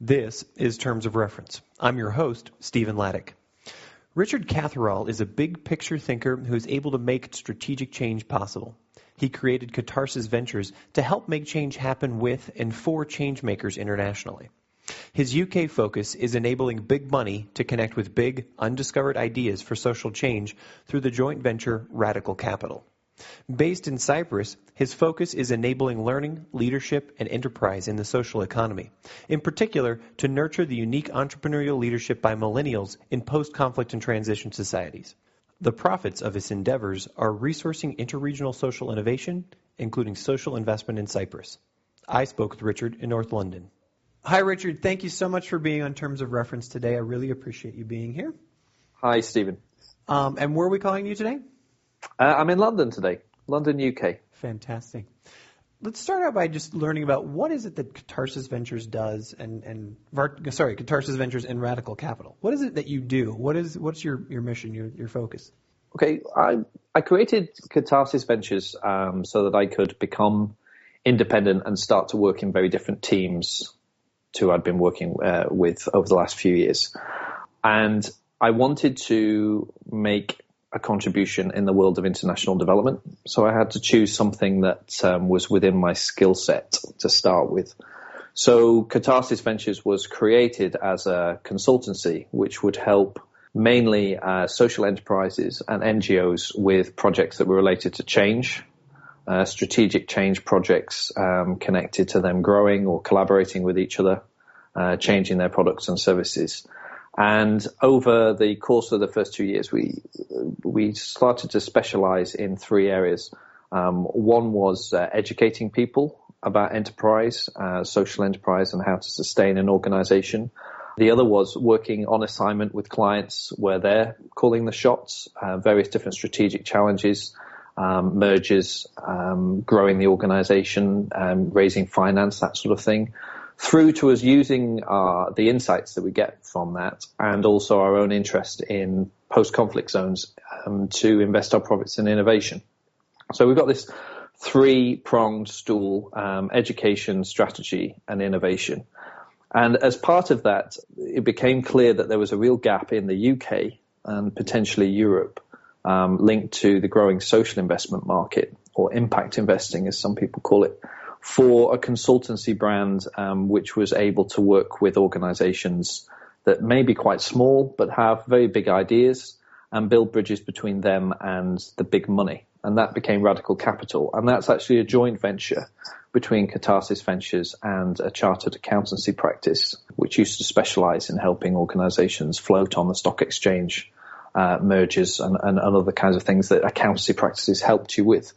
This is Terms of Reference. I'm your host, Stephen Laddick. Richard Catherall is a big-picture thinker who is able to make strategic change possible. He created Katarsis Ventures to help make change happen with and for changemakers internationally. His UK focus is enabling big money to connect with big, undiscovered ideas for social change through the joint venture Radical Capital. Based in Cyprus, his focus is enabling learning, leadership, and enterprise in the social economy, in particular to nurture the unique entrepreneurial leadership by millennials in post-conflict and transition societies. The profits of his endeavors are resourcing interregional social innovation, including social investment in Cyprus. I spoke with Richard in North London. Hi, Richard. Thank you so much for being on Terms of Reference today. I really appreciate you being here. Hi, Stephen. And where are we calling you today? I'm in London today, London, UK. Fantastic. Let's start out by just learning about what is it that Katarsis Ventures does Katarsis Ventures and Radical Capital. What is it that you do? What's your mission, your focus? Okay, I created Katarsis Ventures so that I could become independent and start to work in very different teams to I'd been working with over the last few years. And I wanted to make a contribution in the world of international development. So I had to choose something that was within my skill set to start with. So Katarsis Ventures was created as a consultancy which would help mainly social enterprises and NGOs with projects that were related to change, strategic change projects connected to them growing or collaborating with each other, changing their products and services. And over the course of the first 2 years, we started to specialize in three areas. One was educating people about enterprise, social enterprise, and how to sustain an organization. The other was working on assignment with clients where they're calling the shots, various different strategic challenges, mergers, growing the organization, raising finance, that sort of thing, through to us using the insights that we get from that and also our own interest in post-conflict zones to invest our profits in innovation. So we've got this three-pronged stool, education, strategy, and innovation. And as part of that, it became clear that there was a real gap in the UK and potentially Europe linked to the growing social investment market, or impact investing, as some people call it, for a consultancy brand which was able to work with organizations that may be quite small but have very big ideas and build bridges between them and the big money. And that became Radical Capital. And that's actually a joint venture between Katarsis Ventures and a chartered accountancy practice, which used to specialize in helping organizations float on the stock exchange, mergers and other kinds of things that accountancy practices helped you with.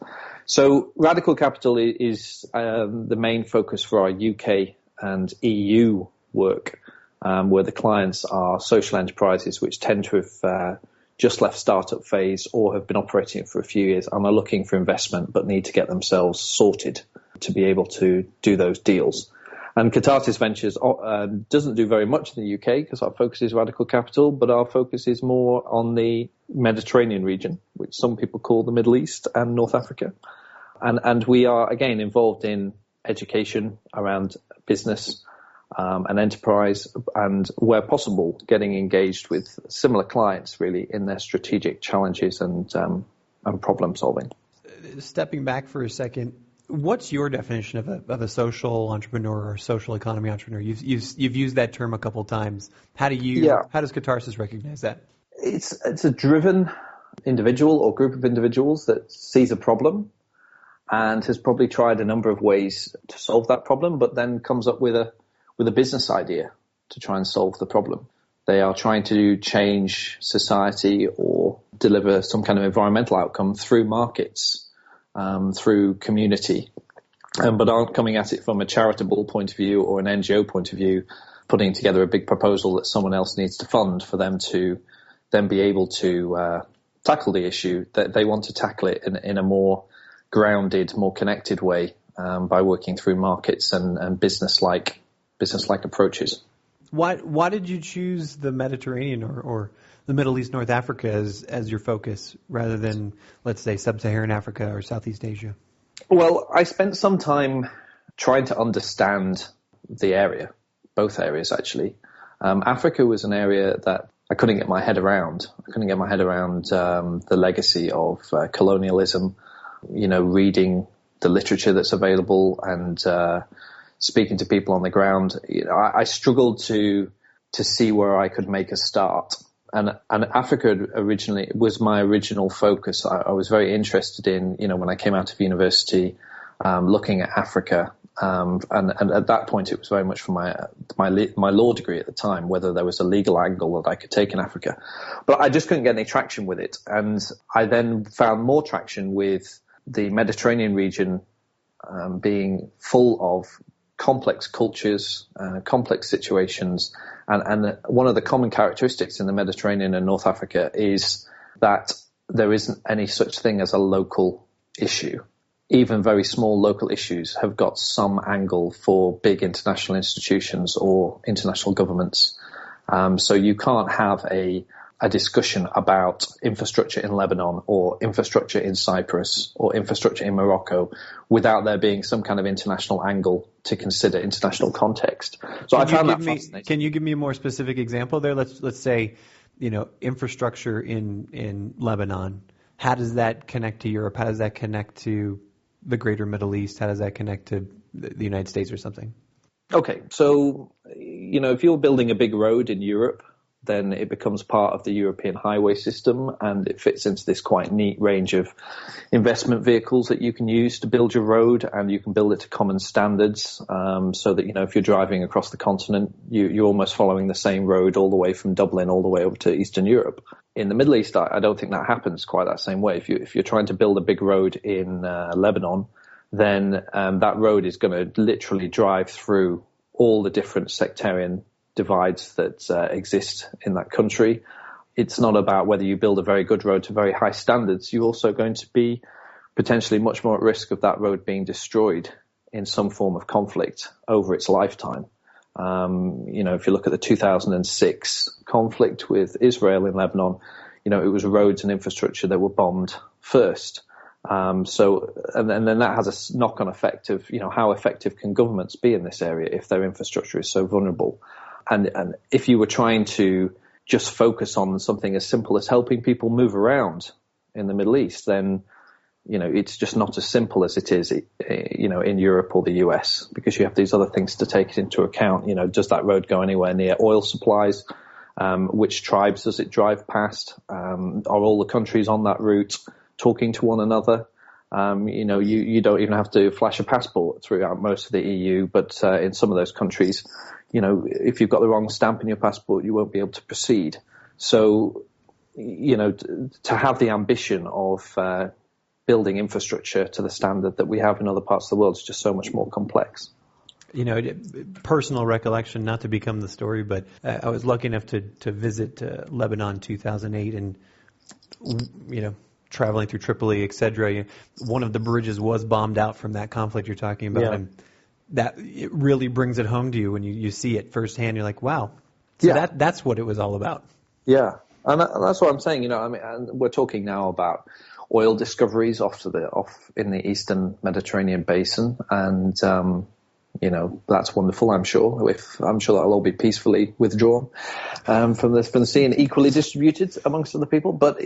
So Radical Capital is the main focus for our UK and EU work, where the clients are social enterprises which tend to have just left startup phase or have been operating for a few years and are looking for investment but need to get themselves sorted to be able to do those deals. And Katarsis Ventures doesn't do very much in the UK because our focus is Radical Capital, but our focus is more on the Mediterranean region, which some people call the Middle East and North Africa. And we are, again, involved in education around business and enterprise, and where possible, getting engaged with similar clients, really, in their strategic challenges and problem solving. Stepping back for a second, what's your definition of a social entrepreneur or social economy entrepreneur? You've used that term a couple of times. How does Katarsis recognize that? It's a driven individual or group of individuals that sees a problem and has probably tried a number of ways to solve that problem, but then comes up with a business idea to try and solve the problem. They are trying to change society or deliver some kind of environmental outcome through markets, through community, but aren't coming at it from a charitable point of view or an NGO point of view, putting together a big proposal that someone else needs to fund for them to then be able to tackle the issue. That they want to tackle it in a more grounded, more connected way by working through markets and business-like approaches. Why did you choose the Mediterranean or the Middle East, North Africa as your focus rather than, let's say, Sub-Saharan Africa or Southeast Asia? Well, I spent some time trying to understand the area, both areas actually. Africa was an area that I couldn't get my head around. I couldn't get my head around the legacy of colonialism, reading the literature that's available and speaking to people on the ground. I struggled to see where I could make a start. And Africa originally was my original focus. I was very interested in, when I came out of university, looking at Africa. And at that point, it was very much for my law degree at the time, whether there was a legal angle that I could take in Africa. But I just couldn't get any traction with it. And I then found more traction with the Mediterranean region being full of complex cultures, complex situations. And one of the common characteristics in the Mediterranean and North Africa is that there isn't any such thing as a local issue. Even very small local issues have got some angle for big international institutions or international governments. So you can't have a discussion about infrastructure in Lebanon or infrastructure in Cyprus or infrastructure in Morocco without there being some kind of international angle to consider international context. So I found that fascinating. Can you give me a more specific example there? Let's say, infrastructure in Lebanon. How does that connect to Europe? How does that connect to the greater Middle East? How does that connect to the United States or something? Okay, so, if you're building a big road in Europe, then it becomes part of the European highway system, and it fits into this quite neat range of investment vehicles that you can use to build your road, and you can build it to common standards, so that, if you're driving across the continent, you're almost following the same road all the way from Dublin all the way over to Eastern Europe. In the Middle East, I don't think that happens quite that same way. If you're trying to build a big road in Lebanon, then that road is going to literally drive through all the different sectarian divides that exist in that country. It's not about whether you build a very good road to very high standards. You're also going to be potentially much more at risk of that road being destroyed in some form of conflict over its lifetime. If you look at the 2006 conflict with Israel in Lebanon, it was roads and infrastructure that were bombed first. And then that has a knock-on effect of, how effective can governments be in this area if their infrastructure is so vulnerable? And if you were trying to just focus on something as simple as helping people move around in the Middle East, then, it's just not as simple as it is, in Europe or the US, because you have these other things to take into account. Does that road go anywhere near oil supplies? Which tribes does it drive past? Are all the countries on that route talking to one another? You don't even have to flash a passport throughout most of the EU, but in some of those countries, if you've got the wrong stamp in your passport, you won't be able to proceed. So, to have the ambition of building infrastructure to the standard that we have in other parts of the world is just so much more complex. Personal recollection, not to become the story, but I was lucky enough to visit Lebanon in 2008 and, traveling through Tripoli, etc. One of the bridges was bombed out from that conflict you're talking about. Yeah. And that it really brings it home to you when you see it firsthand. You're like, wow. So that's what it was all about. Yeah. And that's what I'm saying. And we're talking now about oil discoveries off in the Eastern Mediterranean basin. And, that's wonderful. I'm sure that'll all be peacefully withdrawn, from the sea and equally distributed amongst other people. But,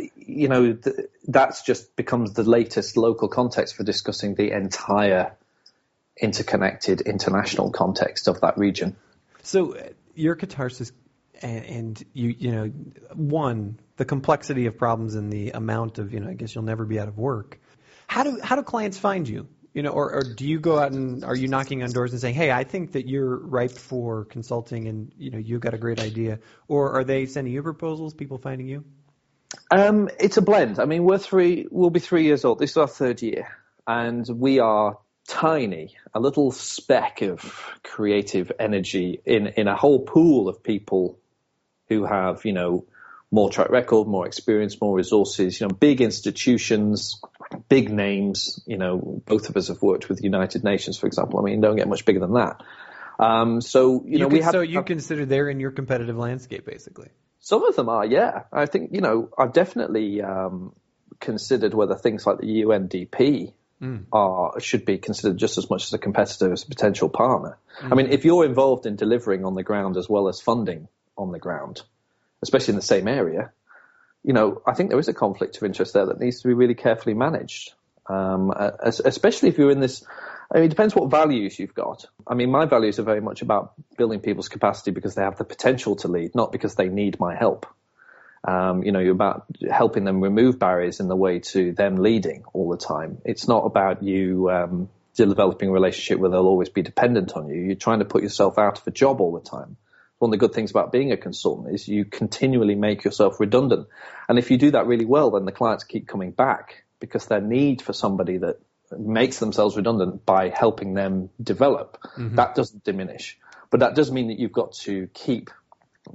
that's just becomes the latest local context for discussing the entire interconnected international context of that region. So your Katarsis, and the complexity of problems and the amount of, I guess you'll never be out of work. How do clients find you? Or do you go out and are you knocking on doors and saying, hey, I think that you're ripe for consulting and, you've got a great idea? Or are they sending you proposals, people finding you? It's a blend. I mean, we'll be 3 years old. This is our third year. And we are tiny, a little speck of creative energy in a whole pool of people who have, more track record, more experience, more resources, big institutions, big names. Both of us have worked with the United Nations, for example. I mean, don't get much bigger than that. So you consider they're in your competitive landscape, basically. Some of them are, yeah. I think, I've definitely considered whether things like the UNDP should be considered just as much as a competitor as a potential partner. I mean, if you're involved in delivering on the ground as well as funding on the ground, especially in the same area, I think there is a conflict of interest there that needs to be really carefully managed, especially if you're in this. I mean, it depends what values you've got. I mean, my values are very much about building people's capacity because they have the potential to lead, not because they need my help. You're about helping them remove barriers in the way to them leading all the time. It's not about you developing a relationship where they'll always be dependent on you. You're trying to put yourself out of a job all the time. One of the good things about being a consultant is you continually make yourself redundant. And if you do that really well, then the clients keep coming back because their need for somebody that makes themselves redundant by helping them develop, that doesn't diminish. But that does mean that you've got to keep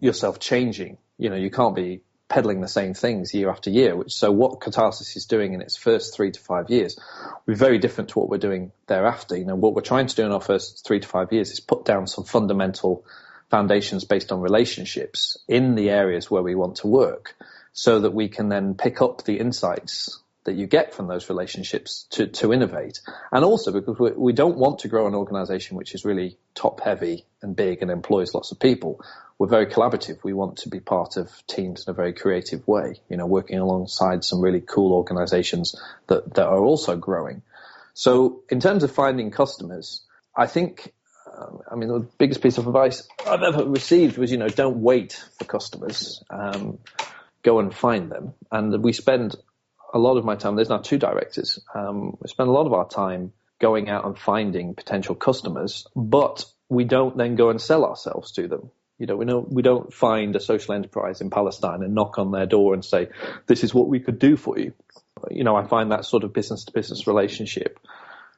yourself changing. You can't be peddling the same things year after year. So what Katarsis is doing in its first 3 to 5 years will be very different to what we're doing thereafter. What we're trying to do in our first 3 to 5 years is put down some fundamental foundations based on relationships in the areas where we want to work so that we can then pick up the insights that you get from those relationships to innovate. And also because we don't want to grow an organization which is really top heavy and big and employs lots of people. We're very collaborative. We want to be part of teams in a very creative way, working alongside some really cool organizations that are also growing. So in terms of finding customers, I think, the biggest piece of advice I've ever received was, don't wait for customers. Go and find them. And we spend a lot of my time, there's now 2 directors. We spend a lot of our time going out and finding potential customers, but we don't then go and sell ourselves to them. We don't find a social enterprise in Palestine and knock on their door and say, this is what we could do for you. I find that sort of business to business relationship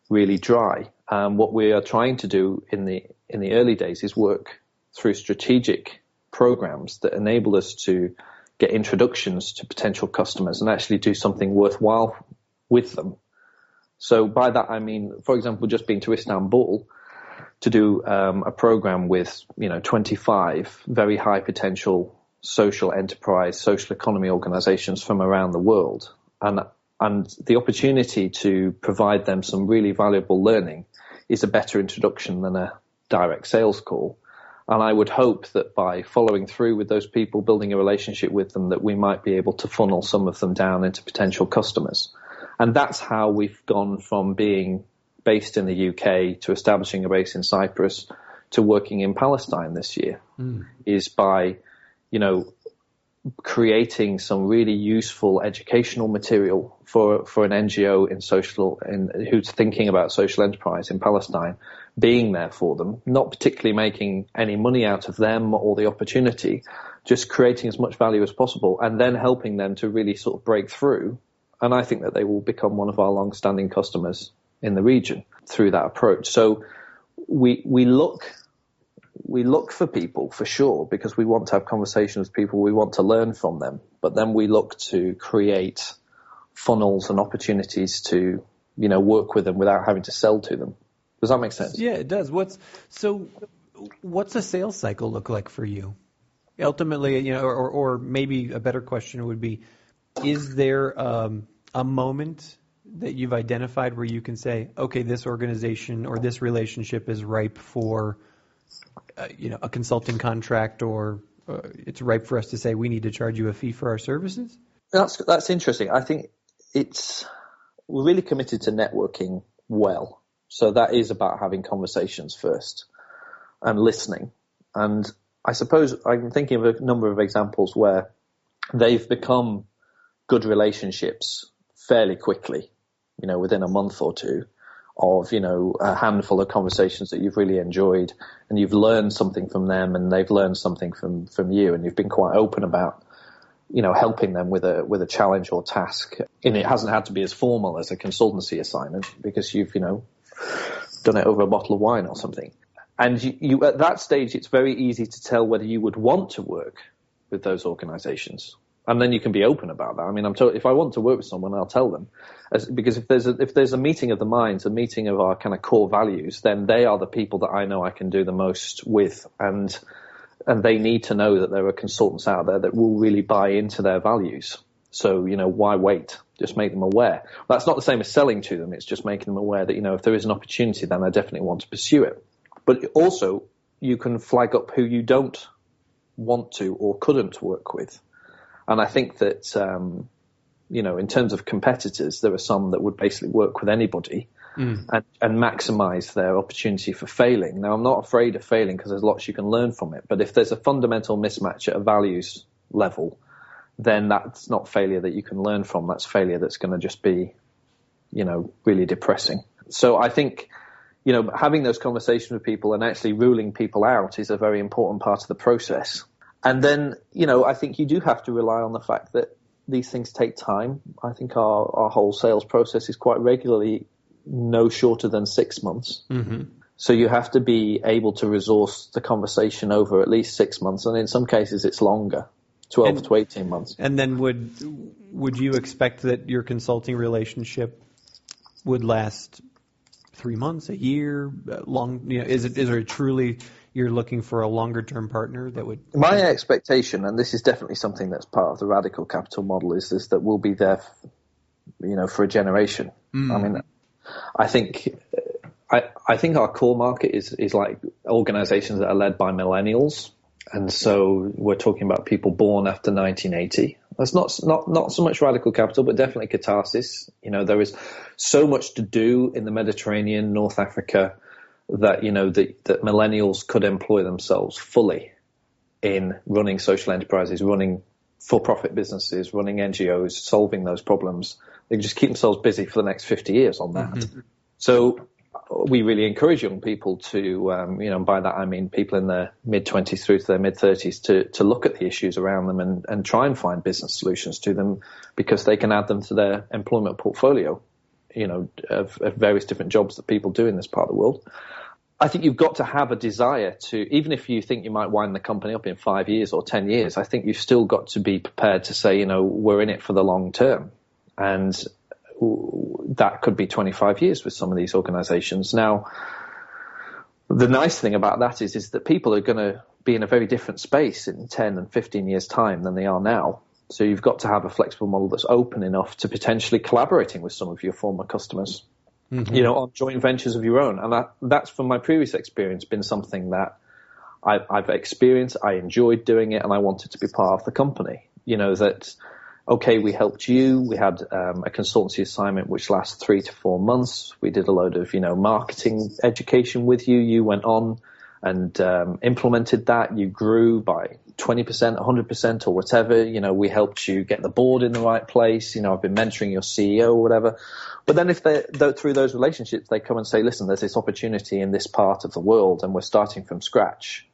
really dry. What we are trying to do in the early days is work through strategic programs that enable us to get introductions to potential customers and actually do something worthwhile with them. So by that, I mean, for example, just been to Istanbul to do a program with, 25 very high potential social enterprise, social economy organizations from around the world. And the opportunity to provide them some really valuable learning is a better introduction than a direct sales call. And I would hope that by following through with those people, building a relationship with them, that we might be able to funnel some of them down into potential customers. And that's how we've gone from being based in the UK to establishing a base in Cyprus to working in Palestine this year, is by, creating some really useful educational material for an NGO who's thinking about social enterprise in Palestine, being there for them, not particularly making any money out of them or the opportunity, just creating as much value as possible and then helping them to really sort of break through. And I think that they will become one of our long-standing customers in the region through that approach. So we look for people for sure because we want to have conversations with people. We want to learn from them, but then we look to create funnels and opportunities to, work with them without having to sell to them. Does that make sense? Yeah, it does. What's a sales cycle look like for you? Ultimately, or maybe a better question would be, is there a moment that you've identified where you can say, okay, this organization or this relationship is ripe for a consulting contract, or it's ripe for us to say we need to charge you a fee for our services? That's interesting. I think we're really committed to networking well. So that is about having conversations first and listening. And I suppose I'm thinking of a number of examples where they've become good relationships fairly quickly, within a month or two of, a handful of conversations that you've really enjoyed, and you've learned something from them and they've learned something from you, and you've been quite open about, helping them with a challenge or task. And it hasn't had to be as formal as a consultancy assignment because you've, done it over a bottle of wine or something. And you at that stage, it's very easy to tell whether you would want to work with those organizations. And then you can be open about that. I mean, if I want to work with someone, I'll tell them, because if there's a meeting of the minds, a meeting of our kind of core values, then they are the people that I know I can do the most with, and they need to know that there are consultants out there that will really buy into their values. So, why wait? Just make them aware. That's not the same as selling to them. It's just making them aware that, if there is an opportunity, then I definitely want to pursue it. But also, you can flag up who you don't want to or couldn't work with. And I think that, in terms of competitors, there are some that would basically work with anybody and maximize their opportunity for failing. Now, I'm not afraid of failing because there's lots you can learn from it. But if there's a fundamental mismatch at a values level, then that's not failure that you can learn from. That's failure that's going to just be, really depressing. So I think, having those conversations with people and actually ruling people out is a very important part of the process. And then, I think you do have to rely on the fact that these things take time. I think our whole sales process is quite regularly no shorter than 6 months. Mm-hmm. So you have to be able to resource the conversation over at least 6 months. And in some cases, it's longer. 12 to 18 months. And then would you expect that your consulting relationship would last 3 months, a year, long? Is there truly you're looking for a longer term partner that would? My expectation, and this is definitely something that's part of the radical capital model, is that we'll be there, for a generation. I mean, I think our core market is like organizations that are led by millennials. And so we're talking about people born after 1980. That's not so much radical capital, but definitely Katarsis. There is so much to do in the Mediterranean, North Africa, that, that millennials could employ themselves fully in running social enterprises, running for-profit businesses, running NGOs, solving those problems. They can just keep themselves busy for the next 50 years on that. Mm-hmm. So we really encourage young people to, and by that I mean people in their mid-20s through to their mid-30s to look at the issues around them and try and find business solutions to them, because they can add them to their employment portfolio, of various different jobs that people do in this part of the world. I think you've got to have a desire to, even if you think you might wind the company up in 5 years or 10 years, I think you've still got to be prepared to say, we're in it for the long term. And that could be 25 years with some of these organizations. Now, the nice thing about that is that people are going to be in a very different space in 10 and 15 years' time than they are now. So you've got to have a flexible model that's open enough to potentially collaborating with some of your former customers, on joint ventures of your own. And that's, from my previous experience, been something that I've experienced. I enjoyed doing it, and I wanted to be part of the company. That, okay, we helped you. We had a consultancy assignment which lasts 3 to 4 months. We did a load of, marketing education with you. You went on and implemented that. You grew by 20%, 100% or whatever. We helped you get the board in the right place. I've been mentoring your CEO or whatever. But then if through those relationships, they come and say, listen, there's this opportunity in this part of the world and we're starting from scratch.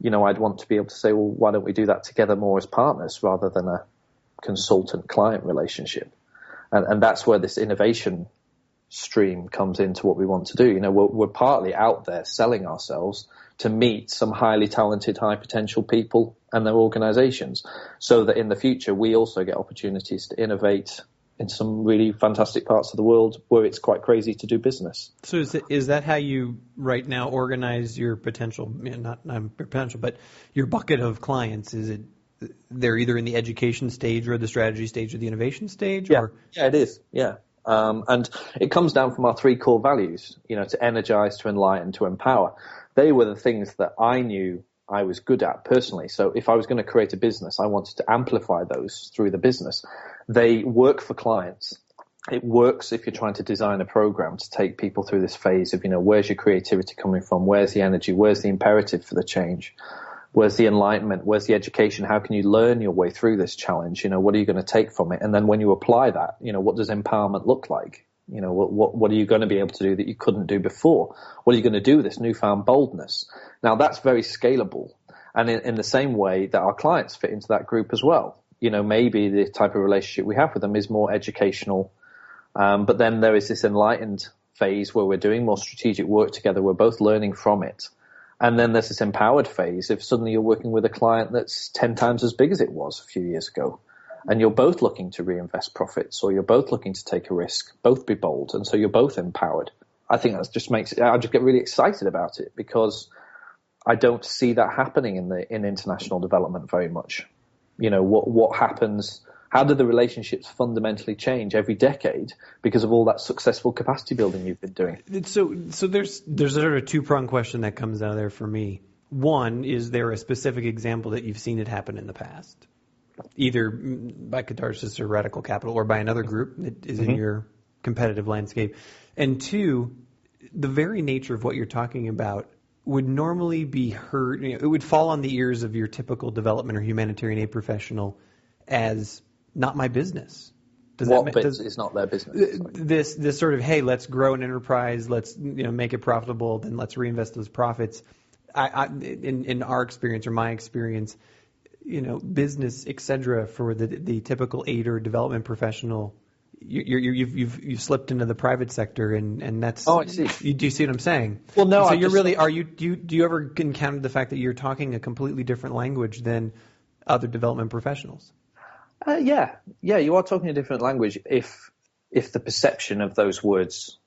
I'd want to be able to say, well, why don't we do that together more as partners rather than a consultant-client relationship? And that's where this innovation stream comes into what we want to do. We're partly out there selling ourselves to meet some highly talented, high-potential people and their organizations, so that in the future we also get opportunities to innovate in some really fantastic parts of the world where it's quite crazy to do business. So is that how you right now organize your potential, not potential, but your bucket of clients? Is it they're either in the education stage or the strategy stage or the innovation stage? Yeah, it is. Yeah. And it comes down from our 3 core values, to energize, to enlighten, to empower. They were the things that I knew I was good at personally. So if I was going to create a business, I wanted to amplify those through the business. They work for clients. It works if you're trying to design a program to take people through this phase of, where's your creativity coming from? Where's the energy? Where's the imperative for the change? Where's the enlightenment? Where's the education? How can you learn your way through this challenge? What are you going to take from it? And then when you apply that, what does empowerment look like? What are you going to be able to do that you couldn't do before? What are you going to do with this newfound boldness? Now, that's very scalable. And in the same way that our clients fit into that group as well. Maybe the type of relationship we have with them is more educational. But then there is this enlightened phase where we're doing more strategic work together. We're both learning from it. And then there's this empowered phase if suddenly you're working with a client that's 10 times as big as it was a few years ago. And you're both looking to reinvest profits, or you're both looking to take a risk, both be bold. And so you're both empowered. I think that just makes it, I just get really excited about it, because I don't see that happening in international development very much. What happens, How do the relationships fundamentally change every decade because of all that successful capacity building you've been doing? So there's a sort of two-pronged question that comes out of there for me. One, is there a specific example that you've seen it happen in the past, either by Katarsis or Radical Capital or by another group that is in your competitive landscape? And two, the very nature of what you're talking about would normally be heard, it would fall on the ears of your typical development or humanitarian aid professional as not my business. It's not their business? This sort of, hey, let's grow an enterprise, let's make it profitable, then let's reinvest those profits. In our experience or my experience, business, etc., for the typical aid or development professional, you've slipped into the private sector, and that's. Oh, I see. Do you see what I'm saying? Well, no. So do you ever encounter the fact that you're talking a completely different language than other development professionals? Yeah, you are talking a different language if the perception of those words,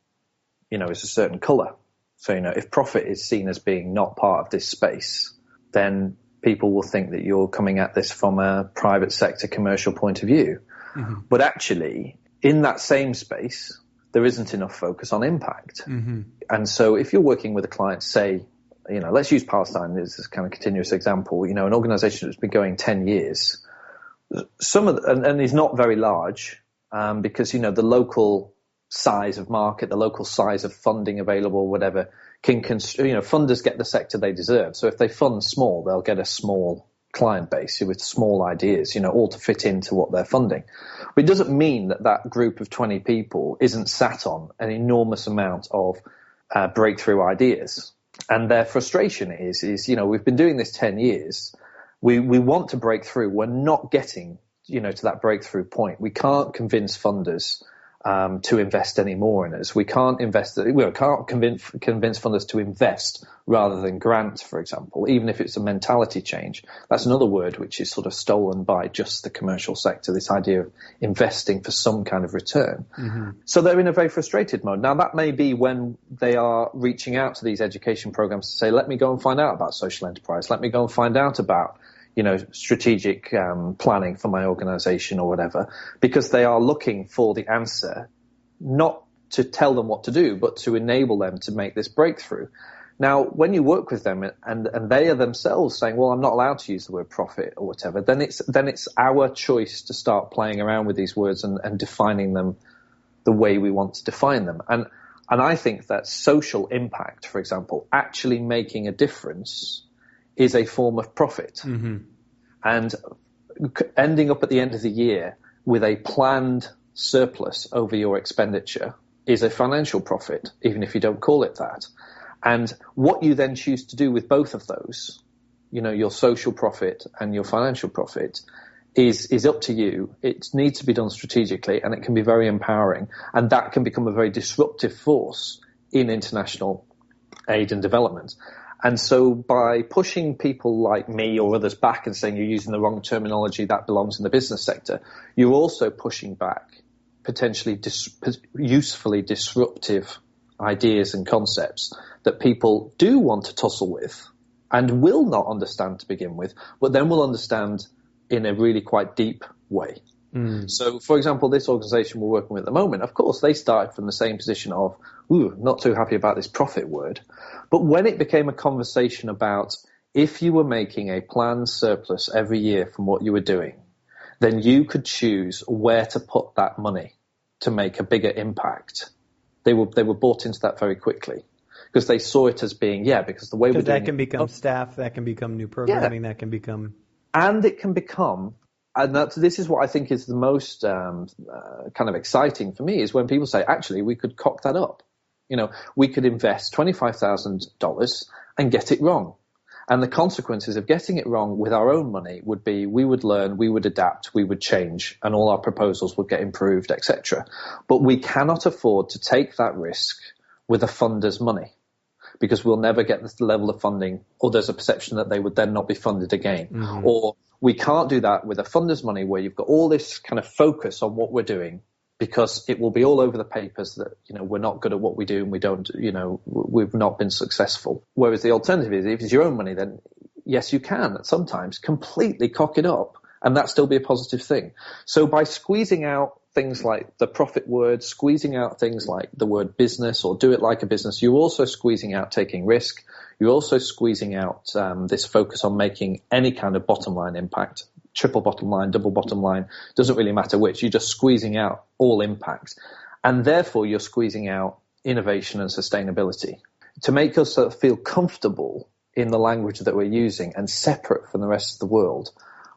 is a certain color. So, if profit is seen as being not part of this space, then people will think that you're coming at this from a private sector commercial point of view. Mm-hmm. But actually, in that same space, there isn't enough focus on impact. Mm-hmm. And so if you're working with a client, say, let's use Palestine as this kind of continuous example, an organization that's been going 10 years, and is not very large, because, the local size of market, the local size of funding available, whatever, funders get the sector they deserve. So if they fund small, they'll get a small client base with small ideas, all to fit into what they're funding. But it doesn't mean that group of 20 people isn't sat on an enormous amount of breakthrough ideas. And their frustration is, we've been doing this 10 years. We want to break through. We're not getting, to that breakthrough point. We can't convince funders to invest any more in us. We can't convince funders to invest rather than grant, for example, even if it's a mentality change. That's another word which is sort of stolen by just the commercial sector, this idea of investing for some kind of return. Mm-hmm. So they're in a very frustrated mode. Now, that may be when they are reaching out to these education programs to say, let me go and find out about social enterprise. Let me go and find out about strategic planning for my organization or whatever, because they are looking for the answer, not to tell them what to do, but to enable them to make this breakthrough. Now, when you work with them and they are themselves saying, well, I'm not allowed to use the word profit or whatever, then it's our choice to start playing around with these words and defining them the way we want to define them. And I think that social impact, for example, actually making a difference is a form of profit. Mm-hmm. And ending up at the end of the year with a planned surplus over your expenditure is a financial profit, even if you don't call it that. And what you then choose to do with both of those, your social profit and your financial profit, is up to you. It needs to be done strategically, and it can be very empowering. And that can become a very disruptive force in international aid and development. And so by pushing people like me or others back and saying you're using the wrong terminology, that belongs in the business sector, you're also pushing back potentially usefully disruptive ideas and concepts that people do want to tussle with and will not understand to begin with, but then will understand in a really quite deep way. Mm. So, for example, this organization we're working with at the moment, of course, they started from the same position of, not too happy about this profit word. But when it became a conversation about if you were making a planned surplus every year from what you were doing, then you could choose where to put that money to make a bigger impact. They were bought into that very quickly because they saw it as being, because the way we're doing that can become staff, that can become new programming, that can become... And it can become... And this is what I think is the most kind of exciting for me, is when people say, actually, we could cock that up. We could invest $25,000 and get it wrong. And the consequences of getting it wrong with our own money would be we would learn, we would adapt, we would change, and all our proposals would get improved, etc. But we cannot afford to take that risk with a funder's money, because we'll never get the level of funding, or there's a perception that they would then not be funded again. Mm-hmm. Or we can't do that with a funder's money where you've got all this kind of focus on what we're doing, because it will be all over the papers that, we're not good at what we do and we don't, we've not been successful. Whereas the alternative is, if it's your own money, then yes, you can sometimes completely cock it up and that still be a positive thing. So by squeezing out things like the profit word, squeezing out things like the word business or do it like a business, you're also squeezing out taking risk. You're also squeezing out this focus on making any kind of bottom line impact, triple bottom line, double bottom line, doesn't really matter which. You're just squeezing out all impact. And therefore, you're squeezing out innovation and sustainability. To make us feel comfortable in the language that we're using and separate from the rest of the world,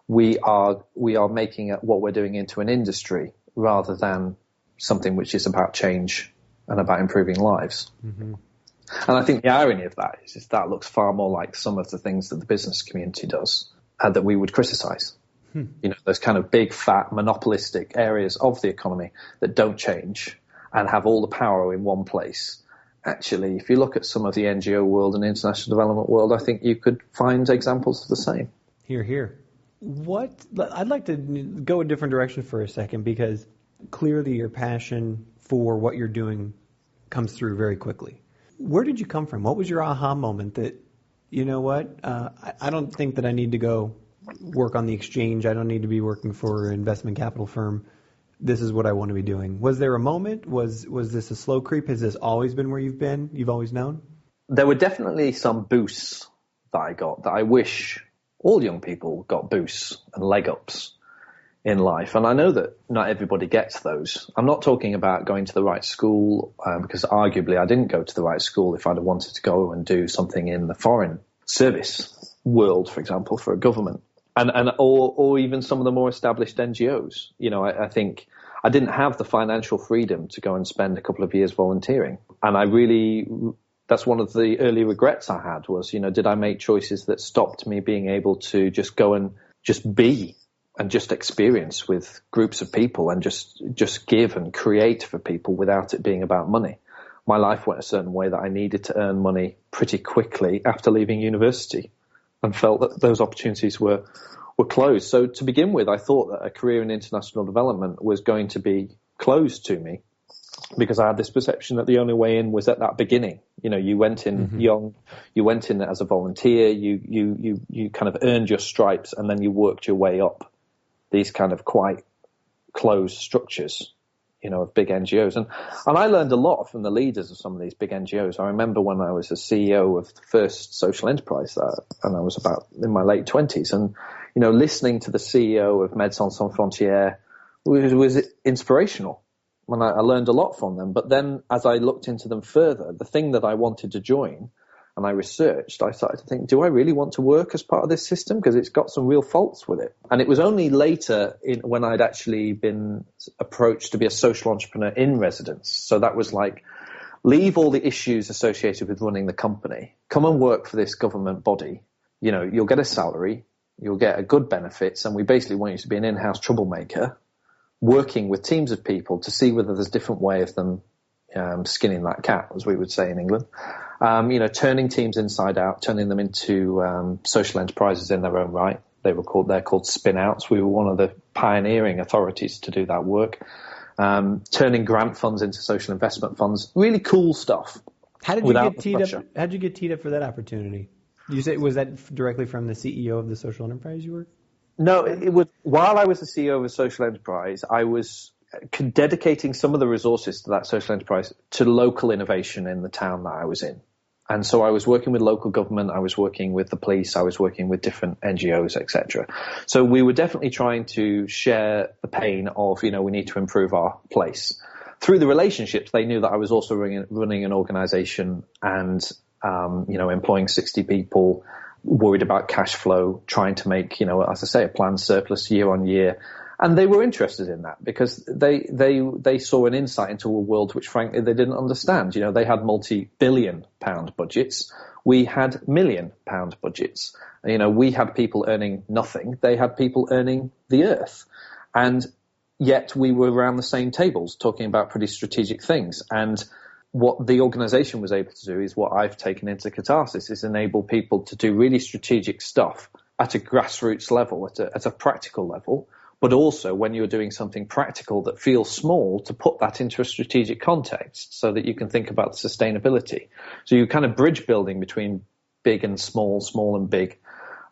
we are making what we're doing into an industry rather than something which is about change and about improving lives. Mm-hmm. And I think the irony of that is that looks far more like some of the things that the business community does that we would criticize. You know, those kind of big, fat, monopolistic areas of the economy that don't change and have all the power in one place. Actually, if you look at some of the NGO world and international development world, I think you could find examples of the same. Hear, hear. I'd like to go a different direction for a second, because clearly your passion for what you're doing comes through very quickly. Where did you come from? What was your aha moment that, you know what, I don't think that I need to go work on the exchange. I don't need to be working for an investment capital firm. This is what I want to be doing. Was there a moment? Was this a slow creep? Has this always been where you've been? You've always known? There were definitely some boosts that I got that I wish all young people got, boosts and leg ups in life. And I know that not everybody gets those. I'm not talking about going to the right school, because arguably I didn't go to the right school if I'd have wanted to go and do something in the foreign service world, for example, for a government. Or even some of the more established NGOs. You know, I think I didn't have the financial freedom to go and spend a couple of years volunteering. And that's one of the early regrets I had was, you know, did I make choices that stopped me being able to just go and just be and just experience with groups of people and just give and create for people without it being about money? My life went a certain way that I needed to earn money pretty quickly after leaving university, and felt that those opportunities were closed. So to begin with, I thought that a career in international development was going to be closed to me, because I had this perception that the only way in was at that beginning. You know, you went in young, you went in as a volunteer, you kind of earned your stripes, and then you worked your way up these kind of quite closed structures, you know, of big NGOs. And I learned a lot from the leaders of some of these big NGOs. I remember when I was a CEO of the first social enterprise, and I was about in my late 20s, and, you know, listening to the CEO of Médecins Sans Frontières was inspirational. And I learned a lot from them. But then as I looked into them further, the thing that I wanted to join, and I researched, I started to think, do I really want to work as part of this system? Because it's got some real faults with it. And it was only later when I'd actually been approached to be a social entrepreneur in residence. So that was like, leave all the issues associated with running the company, come and work for this government body. You know, you'll get a salary, you'll get a good benefits, and we basically want you to be an in-house troublemaker, working with teams of people to see whether there's a different way of them skinning that cat, as we would say in England. You know, turning teams inside out, turning them into social enterprises in their own right. They're called spin-outs. We were one of the pioneering authorities to do that work. Turning grant funds into social investment funds. Really cool stuff. How did you get teed up? How did you get teed up for that opportunity? You say, was that directly from the CEO of the social enterprise you were? No, it was while I was the CEO of a social enterprise, I was dedicating some of the resources to that social enterprise to local innovation in the town that I was in. And so I was working with local government, I was working with the police, I was working with different NGOs, etc. So we were definitely trying to share the pain of, you know, we need to improve our place. Through the relationships, they knew that I was also running an organization and, you know, employing 60 people, worried about cash flow, trying to make, you know, as I say, a planned surplus year on year. And they were interested in that because they saw an insight into a world which, frankly, they didn't understand. You know, they had multi-billion pound budgets. We had £1 million budgets. You know, we had people earning nothing. They had people earning the earth. And yet we were around the same tables talking about pretty strategic things. And what the organization was able to do is what I've taken into Katarsis, is enable people to do really strategic stuff at a grassroots level, at a practical level. But also when you're doing something practical that feels small, to put that into a strategic context so that you can think about the sustainability. So you kind of bridge building between big and small, small and big.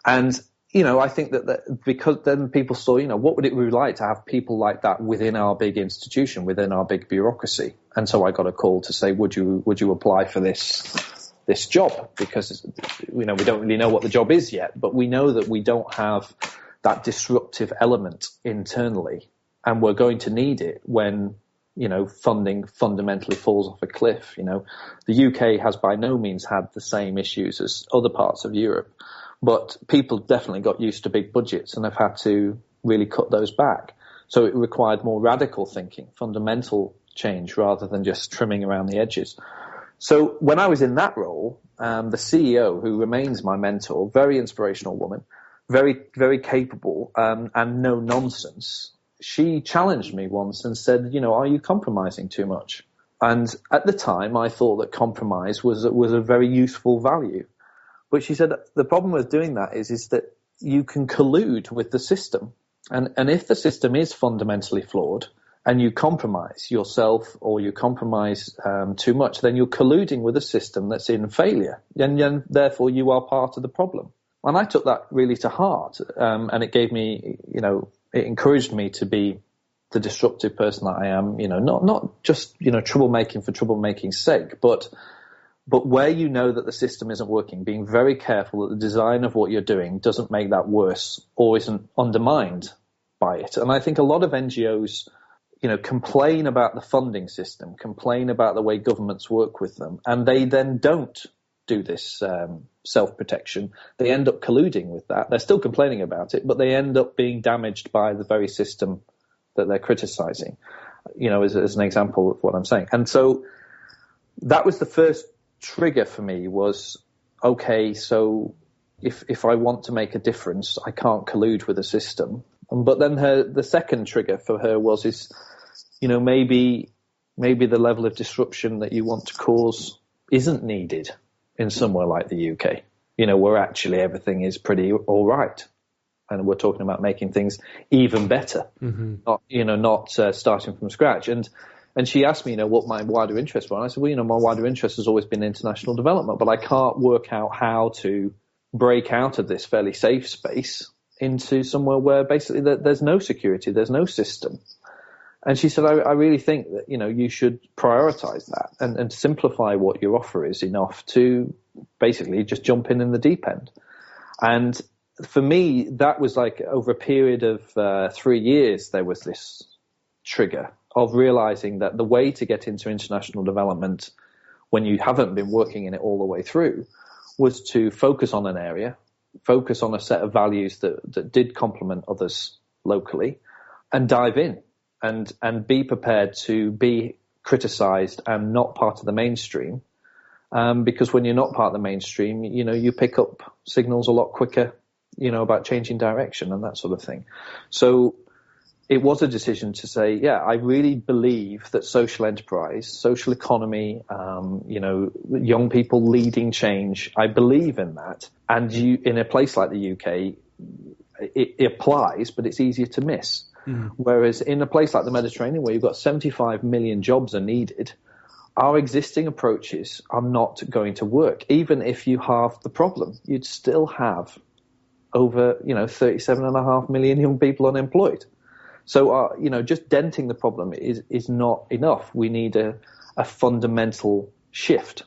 And I think that because then people saw, what would it be like to have people like that within our big institution, within our big bureaucracy? And so I got a call to say, would you apply for this job? Because, we don't really know what the job is yet, but we know that we don't have that disruptive element internally, and we're going to need it when, funding fundamentally falls off a cliff. The UK has by no means had the same issues as other parts of Europe. But people definitely got used to big budgets and have had to really cut those back. So it required more radical thinking, fundamental change, rather than just trimming around the edges. So when I was in that role, the CEO, who remains my mentor, very inspirational woman, very, very capable, and no nonsense, she challenged me once and said, are you compromising too much? And at the time, I thought that compromise was a very useful value. But she said the problem with doing that is that you can collude with the system. And if the system is fundamentally flawed and you compromise yourself or you compromise too much, then you're colluding with a system that's in failure. And therefore you are part of the problem. And I took that really to heart. And it gave me, it encouraged me to be the disruptive person that I am, not just, troublemaking for troublemaking's sake, but where you know that the system isn't working, being very careful that the design of what you're doing doesn't make that worse or isn't undermined by it. And I think a lot of NGOs, complain about the funding system, complain about the way governments work with them, and they then don't do this self-protection. They end up colluding with that. They're still complaining about it, but they end up being damaged by the very system that they're criticizing, as an example of what I'm saying. And so that was the first trigger for me was, okay, so if I want to make a difference, I can't collude with the system. But then the second trigger for her was maybe the level of disruption that you want to cause isn't needed in somewhere like the UK, where actually everything is pretty all right. And we're talking about making things even better, not starting from scratch. And she asked me, what my wider interests were. And I said, well, my wider interest has always been international development, but I can't work out how to break out of this fairly safe space into somewhere where basically there's no security, there's no system. And she said, I really think that, you should prioritize that and simplify what your offer is enough to basically just jump in the deep end. And for me, that was like over a period of 3 years, there was this trigger of realizing that the way to get into international development when you haven't been working in it all the way through was to focus on an area, focus on a set of values that did complement others locally, and dive in and be prepared to be criticized and not part of the mainstream. Because when you're not part of the mainstream, you pick up signals a lot quicker, about changing direction and that sort of thing. So it was a decision to say, I really believe that social enterprise, social economy, young people leading change, I believe in that. And in a place like the UK, it applies, but it's easier to miss. Whereas in a place like the Mediterranean, where you've got 75 million jobs are needed, our existing approaches are not going to work. Even if you halve the problem, you'd still have over, 37.5 million young people unemployed. So, just denting the problem is not enough. We need a fundamental shift.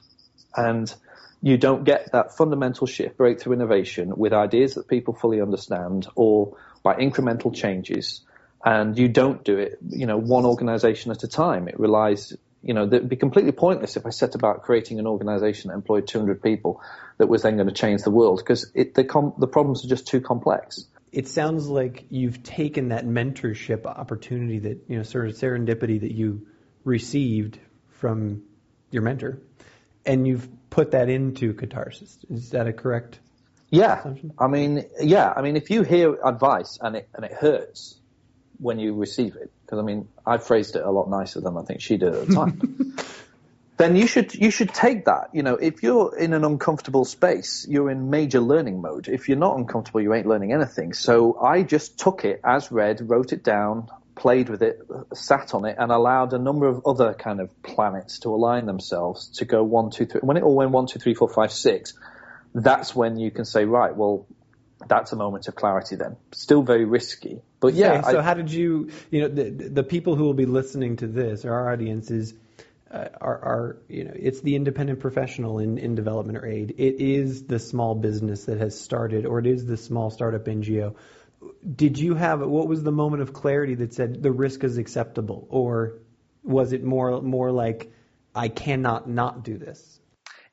And you don't get that fundamental shift, breakthrough innovation, with ideas that people fully understand or by incremental changes. And you don't do it, one organization at a time. It relies, it'd be completely pointless if I set about creating an organization that employed 200 people that was then going to change the world, because the problems are just too complex. It sounds like you've taken that mentorship opportunity that, sort of serendipity that you received from your mentor, and you've put that into Katarsis. Is that a correct assumption? I mean, if you hear advice and it hurts when you receive it, because I phrased it a lot nicer than I think she did at the time. Then you should take that. If you're in an uncomfortable space, you're in major learning mode. If you're not uncomfortable, you ain't learning anything. So I just took it as read, wrote it down, played with it, sat on it, and allowed a number of other kind of planets to align themselves to go 1, 2, 3. When it all went 1, 2, 3, 4, 5, 6, that's when you can say, right, well, That's a moment of clarity then. Still very risky. But yeah. Okay, so how did you the people who will be listening to this, our audiences, are it's the independent professional in development or aid. It is the small business that has started, or it is the small startup NGO. What was the moment of clarity that said the risk is acceptable? Or was it more like, I cannot not do this?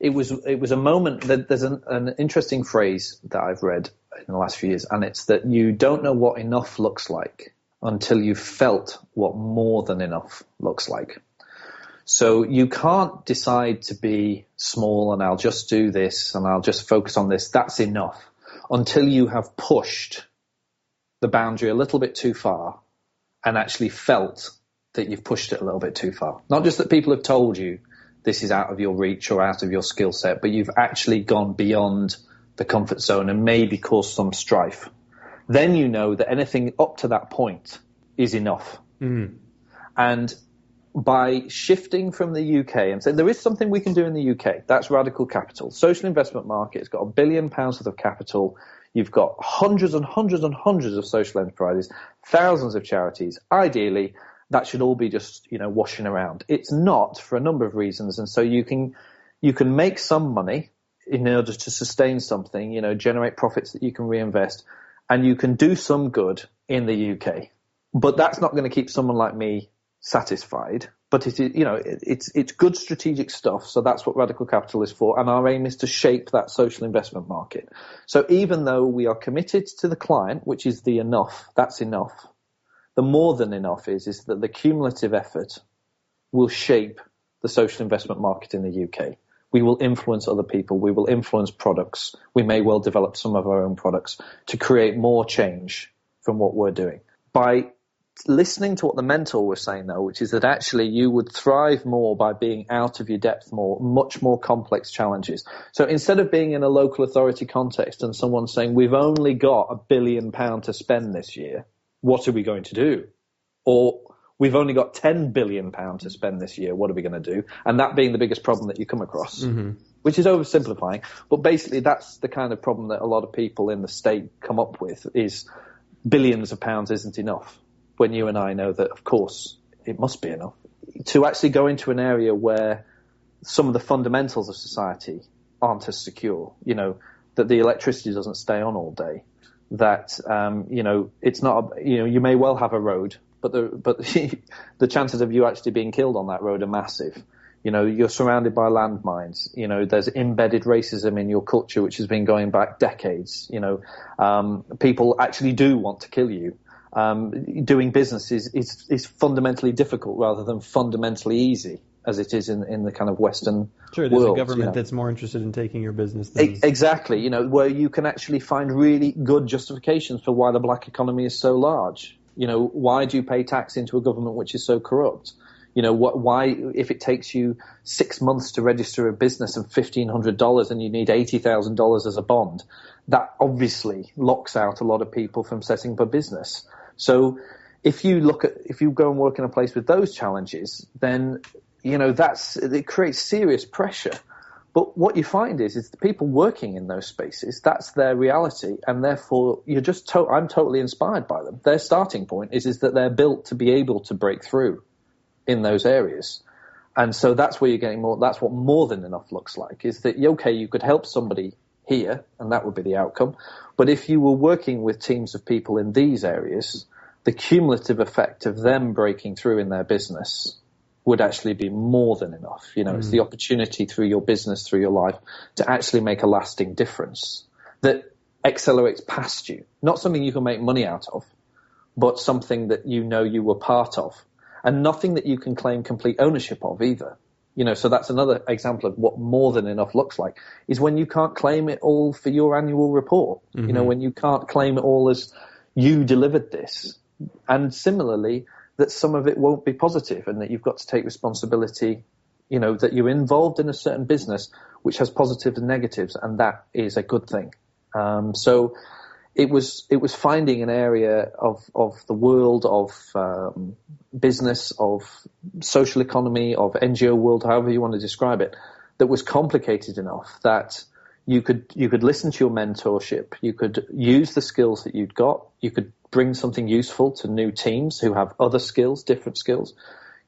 It was a moment that there's an interesting phrase that I've read in the last few years, and it's that you don't know what enough looks like until you've felt what more than enough looks like. So you can't decide to be small and I'll just do this and I'll just focus on this. That's enough until you have pushed the boundary a little bit too far and actually felt that you've pushed it a little bit too far. Not just that people have told you this is out of your reach or out of your skill set, but you've actually gone beyond the comfort zone and maybe caused some strife. Then you know that anything up to that point is enough. Mm. And by shifting from the UK and saying there is something we can do in the UK, that's radical capital. Social investment market has got £1 billion worth of capital. You've got hundreds and hundreds and hundreds of social enterprises, thousands of charities. Ideally, that should all be just, washing around. It's not, for a number of reasons. And so you can make some money in order to sustain something, generate profits that you can reinvest, and you can do some good in the UK. But that's not going to keep someone like me satisfied. But it's good strategic stuff. So that's what radical capital is for. And our aim is to shape that social investment market. So even though we are committed to the client, which is the enough, that's enough. The more than enough is that the cumulative effort will shape the social investment market in the UK. We will influence other people. We will influence products. We may well develop some of our own products to create more change from what we're doing. By listening to what the mentor was saying, though, which is that actually you would thrive more by being out of your depth more, much more complex challenges. So instead of being in a local authority context and someone saying, we've only got £1 billion to spend this year, what are we going to do? Or we've only got £10 billion to spend this year, what are we going to do? And that being the biggest problem that you come across, which is oversimplifying. But basically that's the kind of problem that a lot of people in the state come up with, is billions of pounds isn't enough. When you and I know that, of course, it must be enough. To actually go into an area where some of the fundamentals of society aren't as secure, that the electricity doesn't stay on all day, that, it's not, you may well have a road, but the chances of you actually being killed on that road are massive. You're surrounded by landmines. There's embedded racism in your culture, which has been going back decades. People actually do want to kill you. Doing business is fundamentally difficult rather than fundamentally easy, as it is in the kind of Western world. Sure, there's a government that's more interested in taking your business than... Exactly, where you can actually find really good justifications for why the black economy is so large. Why do you pay tax into a government which is so corrupt? Why, if it takes you 6 months to register a business and $1,500 and you need $80,000 as a bond, that obviously locks out a lot of people from setting up a business. So if you go and work in a place with those challenges, then, it creates serious pressure. But what you find is the people working in those spaces, that's their reality. And therefore I'm totally inspired by them. Their starting point is that they're built to be able to break through in those areas. And so that's where you're getting more, that's what more than enough looks like, is that, okay, you could help somebody here and that would be the outcome. But if you were working with teams of people in these areas, the cumulative effect of them breaking through in their business would actually be more than enough. It's the opportunity through your business, through your life, to actually make a lasting difference that accelerates past you. Not something you can make money out of, but something that you were part of. And nothing that you can claim complete ownership of either. So that's another example of what more than enough looks like, is when you can't claim it all for your annual report. When you can't claim it all as you delivered this. And similarly, that some of it won't be positive and that you've got to take responsibility, that you're involved in a certain business which has positives and negatives, and that is a good thing. So it was finding an area of the world of business, of social economy, of NGO world, however you want to describe it, that was complicated enough that You could listen to your mentorship. You could use the skills that you'd got. You could bring something useful to new teams who have other skills, different skills.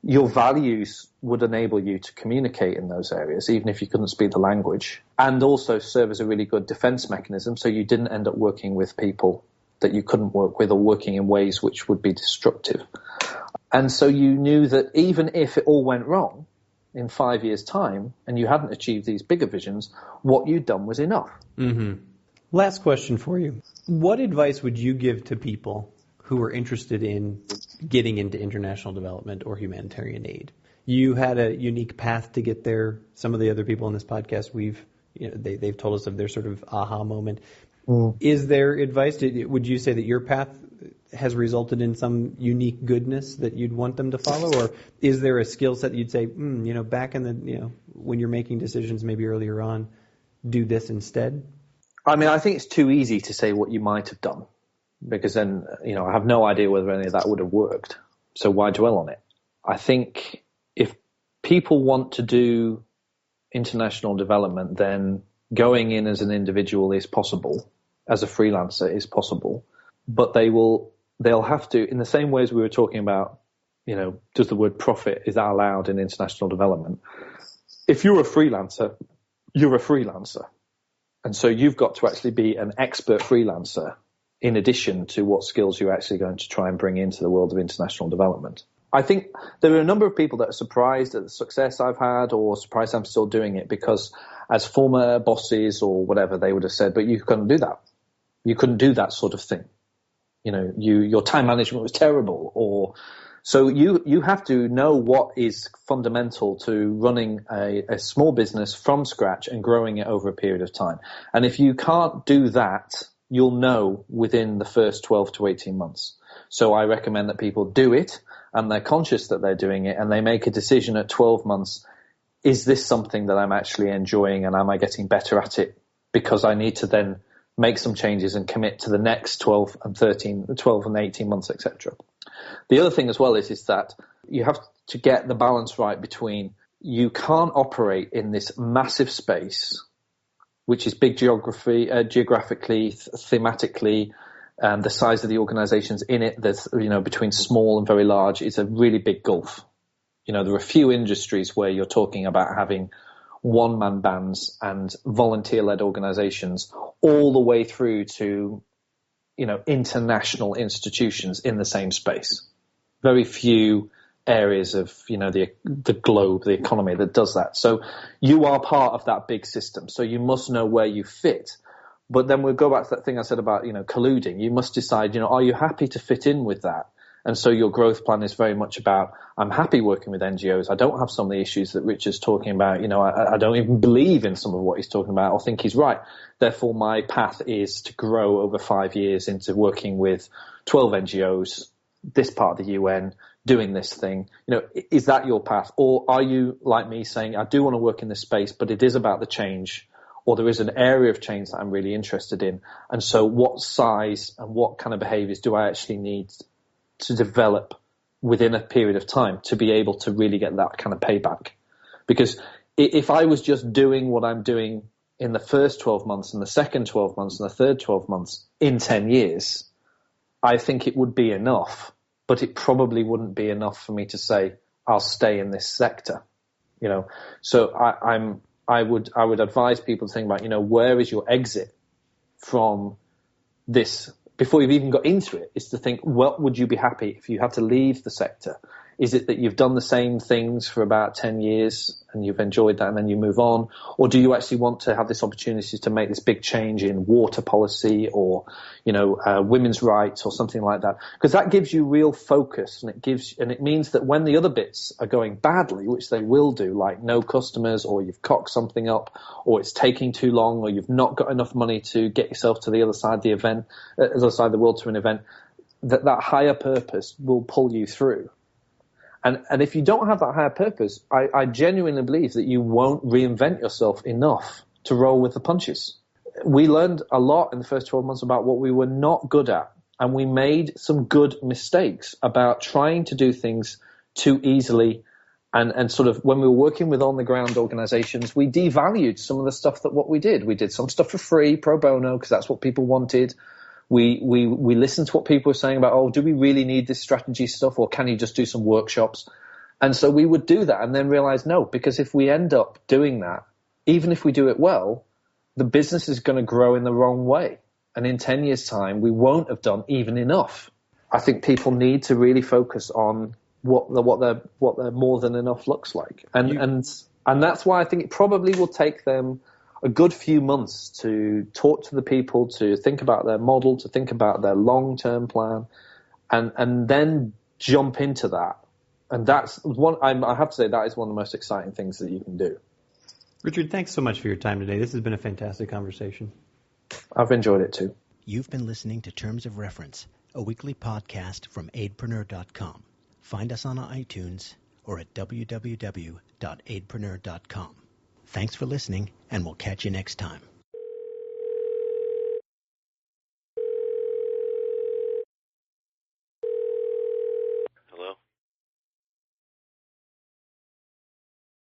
Your values would enable you to communicate in those areas, even if you couldn't speak the language, and also serve as a really good defense mechanism so you didn't end up working with people that you couldn't work with or working in ways which would be destructive. And so you knew that even if it all went wrong in 5 years' time and you hadn't achieved these bigger visions, what you'd done was enough. Mm-hmm. Last question for you. What advice would you give to people who are interested in getting into international development or humanitarian aid? You had a unique path to get there. Some of the other people on this podcast, they've told us of their sort of aha moment. Is there advice? Would you say that your path has resulted in some unique goodness that you'd want them to follow, or is there a skill set that you'd say, back in the, when you're making decisions, maybe earlier on, do this instead? I mean, I think it's too easy to say what you might have done, because then, I have no idea whether any of that would have worked. So why dwell on it? I think if people want to do international development, then going in as an individual is possible, as a freelancer is possible, but they'll have to, in the same way as we were talking about, does the word profit, is that allowed in international development? If you're a freelancer, you're a freelancer. And so you've got to actually be an expert freelancer in addition to what skills you're actually going to try and bring into the world of international development. I think there are a number of people that are surprised at the success I've had or surprised I'm still doing it, because as former bosses or whatever, they would have said, but you couldn't do that. You couldn't do that sort of thing. Your time management was terrible. So you have to know what is fundamental to running a small business from scratch and growing it over a period of time. And if you can't do that, you'll know within the first 12 to 18 months. So I recommend that people do it, and they're conscious that they're doing it, and they make a decision at 12 months. Is this something that I'm actually enjoying, and am I getting better at it? Because I need to then make some changes and commit to the next 12 and 18 months, etc. The other thing as well is that you have to get the balance right between, you can't operate in this massive space, which is big geographically, thematically, the size of the organizations in it. There's, between small and very large, it's a really big gulf. There are a few industries where you're talking about having one-man bands and volunteer-led organizations all the way through to, international institutions in the same space. Very few areas of, the globe, the economy that does that. So you are part of that big system. So you must know where you fit. But then we'll go back to that thing I said about, colluding. You must decide, are you happy to fit in with that? And so your growth plan is very much about, I'm happy working with NGOs. I don't have some of the issues that Richard's talking about. I don't even believe in some of what he's talking about or think he's right. Therefore, my path is to grow over 5 years into working with 12 NGOs, this part of the UN, doing this thing. Is that your path? Or are you like me saying, I do want to work in this space, but it is about the change, or there is an area of change that I'm really interested in. And so what size and what kind of behaviors do I actually need to develop within a period of time to be able to really get that kind of payback? Because if I was just doing what I'm doing in the first 12 months and the second 12 months and the third 12 months in 10 years, I think it would be enough, but it probably wouldn't be enough for me to say, I'll stay in this sector. So I would advise people to think about, where is your exit from this? Before you've even got into it, is to think, what would you be happy if you had to leave the sector? Is it that you've done the same things for about 10 years and you've enjoyed that and then you move on? Or do you actually want to have this opportunity to make this big change in water policy or, women's rights or something like that? Because that gives you real focus, and it means that when the other bits are going badly, which they will do, like no customers, or you've cocked something up, or it's taking too long, or you've not got enough money to get yourself to the other side of the event, other side of the world to an event, that higher purpose will pull you through. And if you don't have that higher purpose, I genuinely believe that you won't reinvent yourself enough to roll with the punches. We learned a lot in the first 12 months about what we were not good at. And we made some good mistakes about trying to do things too easily And sort of when we were working with on-the-ground organizations, we devalued some of the stuff what we did. We did some stuff for free, pro bono, because that's what people wanted. We listened to what people were saying about, oh, do we really need this strategy stuff, or can you just do some workshops? And so we would do that and then realize, no, because if we end up doing that, even if we do it well, the business is going to grow in the wrong way. And in 10 years' time, we won't have done even enough. I think people need to really focus on what their more than enough looks like. And that's why I think it probably will take them a good few months to talk to the people, to think about their model, to think about their long-term plan, and then jump into that. And that's one, I have to say, that is one of the most exciting things that you can do. Richard, thanks so much for your time today. This has been a fantastic conversation. I've enjoyed it too. You've been listening to Terms of Reference, a weekly podcast from aidpreneur.com. Find us on iTunes or at www.aidpreneur.com. Thanks for listening, and we'll catch you next time.